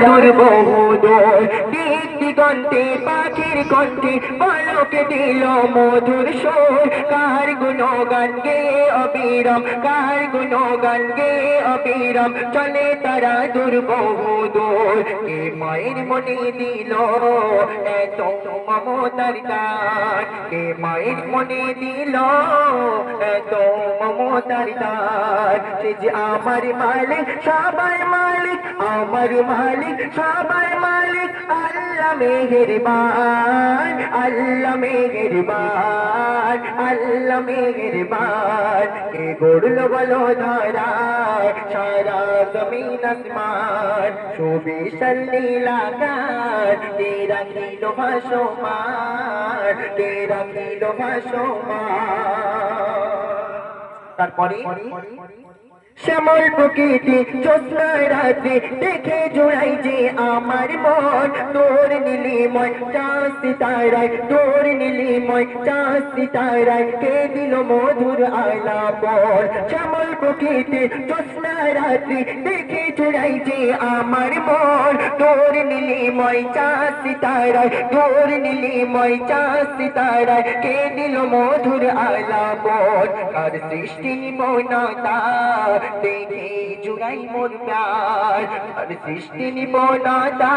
দূর বহুদূর দিক দিগন্তে পাখির কণ্ঠে পলকে দিল মধুর সুর কার গুণগান গে অবিরাম কার গুণগান গে অবিরাম চলে তারা দূর বহুদূর কে মায়ের মনে দিল এত মমতার গান কে মায়ের মনে দিল এত মমতার গান সে যে আমার মালিক সবার মালিক আমার মালিক সবার মালিক আল্লাহ মেহেরবান আল্লাহ মেহেরবান আল্লাহ মেহেরবান কে গড়লো বলো ধারা সারা জমিন আসমান সুবিশাল নীলাকাশ কে রাখিল ভাসমান কে রাখিল ভাসমান তারপরে শ্যামল প্রকৃতি জ্যোৎস্নায় রাতে দেখে জোড়াই যে আমার মন তোর নীলিময় চাঁদ সিতারায় তোর নীলিময় চাঁদ সিতারায় কে দিল মধুর আলাপন শ্যামল প্রকৃতি জ্যোৎস্নায় রাতে দেখে জোড়াই যে আমার মন তোর নীলিময় চাঁদ সিতারায় তোর নীলিময় চাঁদ সিতারায় কে দিল মধুর আলাপন আর সৃষ্টি নিমনতা দেখে জুড়াই মোর প্যার আর সৃষ্টি নিপনতা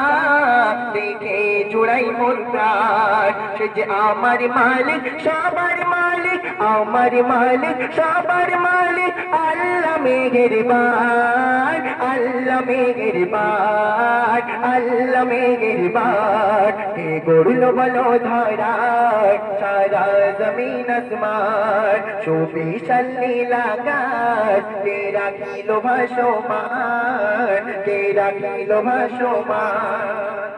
দেখে জুড়াই মোর প্যার সে যে আমার মালিক সবার মালিক আমার মালিক সবার মালিক আল্লাহ মেহেরবান আল্লাহ মেহেরবান আল্লাহ মেহেরবান কে গড়লো বলো ধারায় সারা জমিন আসমান সুবিশাল নীলাকাশ কে রাখিল ভাসমান কে রাখিল ভাসমান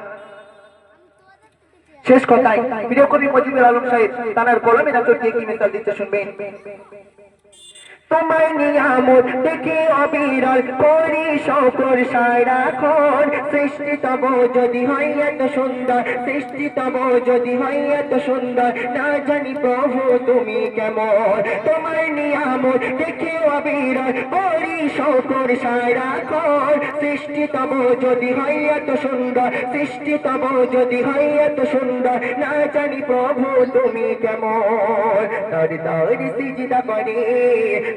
শেষ কথায় প্রিয় কবি মজিবুর আলম সাহেব তানার কলমে নাচর দিয়ে কি মিসাল দিতে শুনবেন তোমার নিয়ামত দেখে অবিরল করি শকর সারাক্ষণ সৃষ্টি তব যদি হয় এত সুন্দর সৃষ্টি তব যদি হয় এত সুন্দর না জানি প্রভু তুমি কেমন তোমার নিয়ামত দেখে অবিরল করি শকর সারাক্ষণ সৃষ্টি তব যদি হয় এত সুন্দর সৃষ্টি তব যদি হয় এত সুন্দর না জানি প্রভু তুমি কেমন তার তার সিজদা করে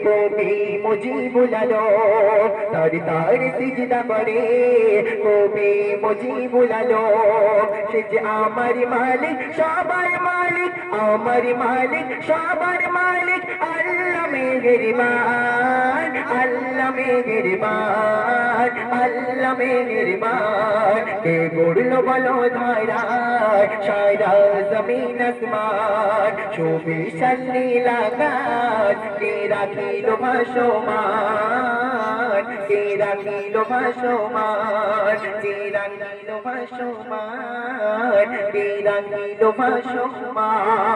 কবি মুজিবুল আলম তার তার সিজদা করে কবি মুজিবুল আলম সে যে আমার মালিক সবার মালিক আমার মালিক সবার মালিক আল্লাহ মেহেরবান আল্লাহ মেহেরবান আল্লাহ মেহেরবান কে গড়লো বলো ধারায় সারা জমিন আসমান সুবিশাল নীলাকাশ কে রাখিল ভাসমান কে রাখিল ভাসমান কে রাখিল ভাসমান কে রাখিল ভাসমান